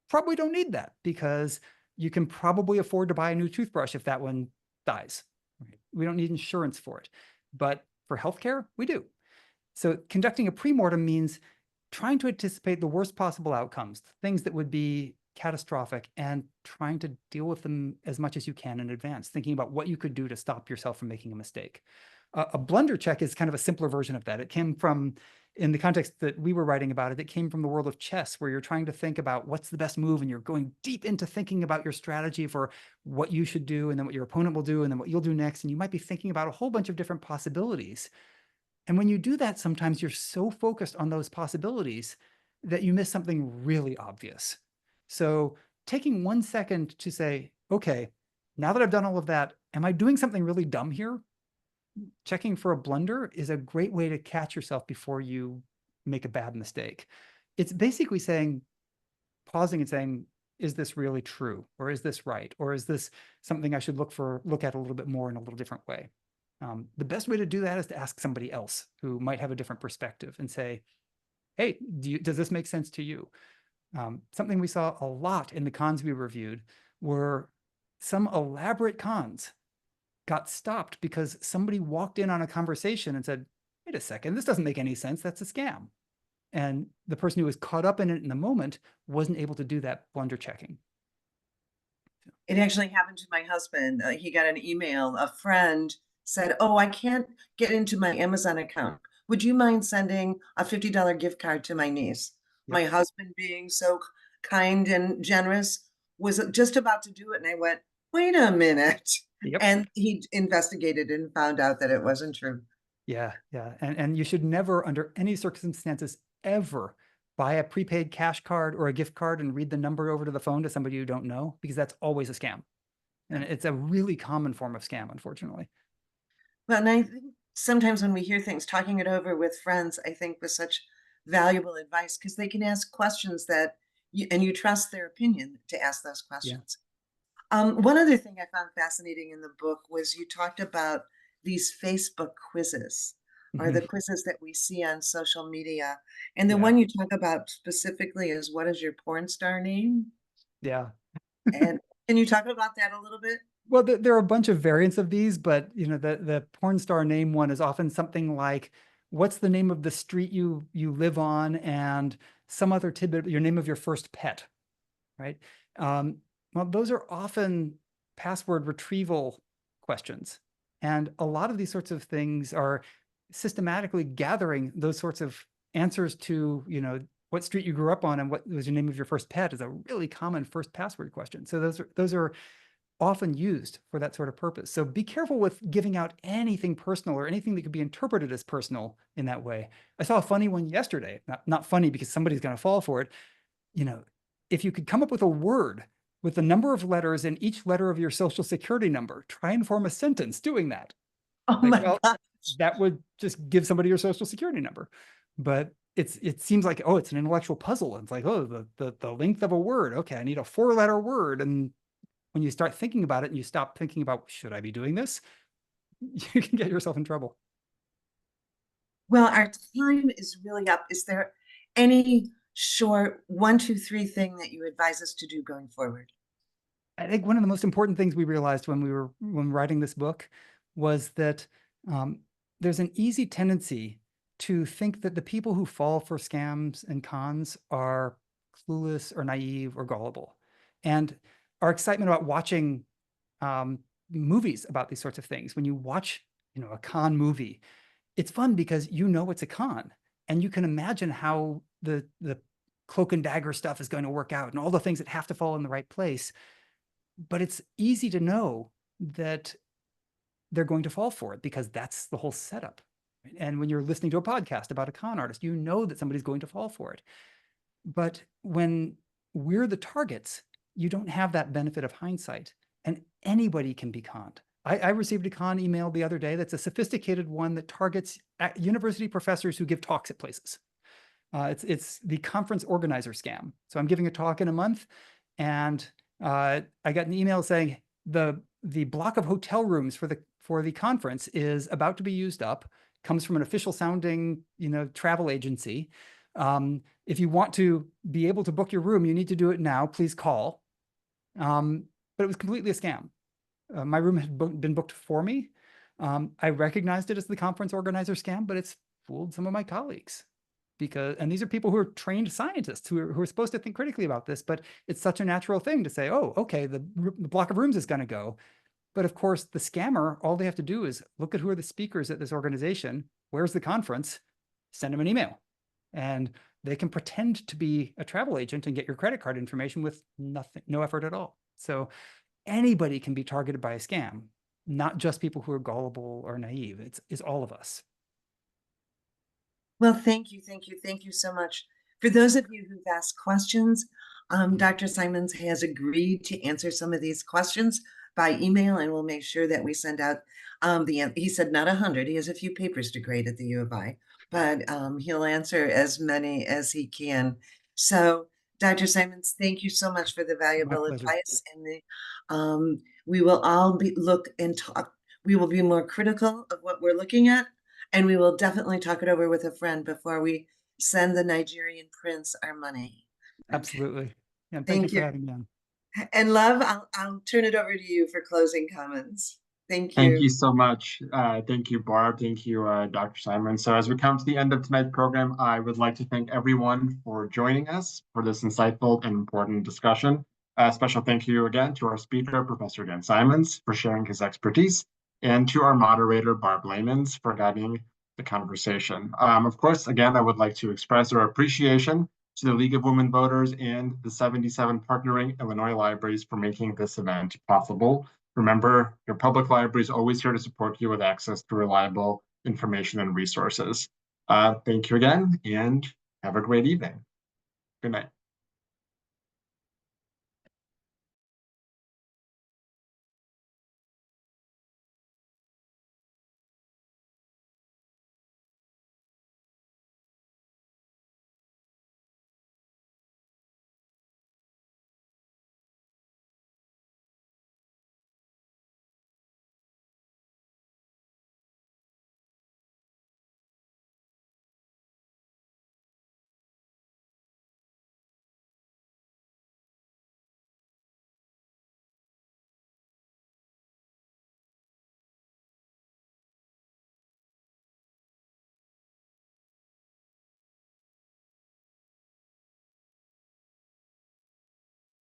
probably don't need that because you can probably afford to buy a new toothbrush if that one dies. We don't need insurance for it. But for healthcare, we do. So conducting a pre-mortem means trying to anticipate the worst possible outcomes, things that would be catastrophic, and trying to deal with them as much as you can in advance, thinking about what you could do to stop yourself from making a mistake. A blunder check is kind of a simpler version of that. It came from, in the context that we were writing about it, it came from the world of chess, where you're trying to think about what's the best move, and you're going deep into thinking about your strategy for what you should do, and then what your opponent will do, and then what you'll do next. And you might be thinking about a whole bunch of different possibilities. And when you do that, sometimes you're so focused on those possibilities that you miss something really obvious. So taking 1 second to say, okay, now that I've done all of that, am I doing something really dumb here? Checking for a blunder is a great way to catch yourself before you make a bad mistake. It's basically saying, pausing and saying, is this really true? Or is this right? Or is this something I should look at a little bit more in a little different way? The best way to do that is to ask somebody else who might have a different perspective and say, hey, does this make sense to you? Something we saw a lot in the cons we reviewed were some elaborate cons got stopped because somebody walked in on a conversation and said, wait a second, this doesn't make any sense. That's a scam. And the person who was caught up in it in the moment wasn't able to do that blunder checking. It actually happened to my husband. He got an email. A friend said, oh, I can't get into my Amazon account. Would you mind sending a $50 gift card to my niece? Yep. My husband, being so kind and generous, was just about to do it. And I went, wait a minute. Yep. And he investigated and found out that it wasn't true. Yeah, yeah. And you should never, under any circumstances, ever buy a prepaid cash card or a gift card and read the number over to the phone to somebody you don't know, because that's always a scam. And it's a really common form of scam, unfortunately. Well, and I think sometimes when we hear things, talking it over with friends, I think was such valuable advice, because they can ask questions that you trust their opinion to ask those questions. Yeah. One other thing I found fascinating in the book was you talked about these Facebook quizzes, or the quizzes that we see on social media. And the one you talk about specifically is, what is your porn star name? Yeah. And can you talk about that a little bit? Well, there are a bunch of variants of these, but you know, the porn star name one is often something like, what's the name of the street you live on, and some other tidbit, your name of your first pet, right? Well, those are often password retrieval questions. And a lot of these sorts of things are systematically gathering those sorts of answers to, you know, what street you grew up on and what was your name of your first pet is a really common first password question. So those are often used for that sort of purpose. So be careful with giving out anything personal or anything that could be interpreted as personal in that way. I saw a funny one yesterday, not funny because somebody's going to fall for it. You know, if you could come up with a word with the number of letters in each letter of your social security number, try and form a sentence doing that. Oh Like, my well, God. that would just give somebody your social security number. But it seems like, oh, it's an intellectual puzzle. It's like, oh, the length of a word. Okay, I need a 4-letter word. And when you start thinking about it and you stop thinking about, should I be doing this? You can get yourself in trouble. Well, our time is really up. Is there any short 1, 2, 3 thing that you advise us to do going forward? I think one of the most important things we realized when writing this book was that there's an easy tendency to think that the people who fall for scams and cons are clueless or naive or gullible. And our excitement about watching movies about these sorts of things, when you watch, a con movie, it's fun because you know it's a con and you can imagine how the cloak and dagger stuff is going to work out and all the things that have to fall in the right place. But it's easy to know that they're going to fall for it because that's the whole setup. And when you're listening to a podcast about a con artist, you know that somebody's going to fall for it. But when we're the targets, you don't have that benefit of hindsight, and anybody can be conned. I received a con email the other day that's a sophisticated one that targets university professors who give talks at places. It's the conference organizer scam. So I'm giving a talk in a month, and I got an email saying the block of hotel rooms for the conference is about to be used up. Comes from an official sounding, travel agency. If you want to be able to book your room, you need to do it now. Please call. But it was completely a scam. My room had been booked for me. I recognized it as the conference organizer scam, but it's fooled some of my colleagues. And these are people who are trained scientists who are supposed to think critically about this, but it's such a natural thing to say, oh, okay, the block of rooms is going to go. But of course, the scammer, all they have to do is look at who are the speakers at this organization, where's the conference, send them an email. And they can pretend to be a travel agent and get your credit card information with no effort at all. So anybody can be targeted by a scam, not just people who are gullible or naive. It's all of us. Well, thank you so much. For those of you who've asked questions, Dr. Simons has agreed to answer some of these questions by email, and we'll make sure that we send out he said not 100, he has a few papers to grade at the U of I, but he'll answer as many as he can. So Dr. Simons, thank you so much for the valuable advice, and we will all we will be more critical of what we're looking at, and we will definitely talk it over with a friend before we send the Nigerian prince our money. Absolutely. Yeah, thank you for having me on. And Love, I'll turn it over to you for closing comments. Thank you. Thank you so much. Thank you, Barb. Thank you, Dr. Simon. So as we come to the end of tonight's program, I would like to thank everyone for joining us for this insightful and important discussion. Special thank you again to our speaker, Professor Dan Simons, for sharing his expertise, and to our moderator, Barb Lamans, for guiding the conversation. Of course, again, I would like to express our appreciation to the League of Women Voters and the 77 partnering Illinois libraries for making this event possible. Remember, your public library is always here to support you with access to reliable information and resources. Thank you again, and have a great evening. Good night.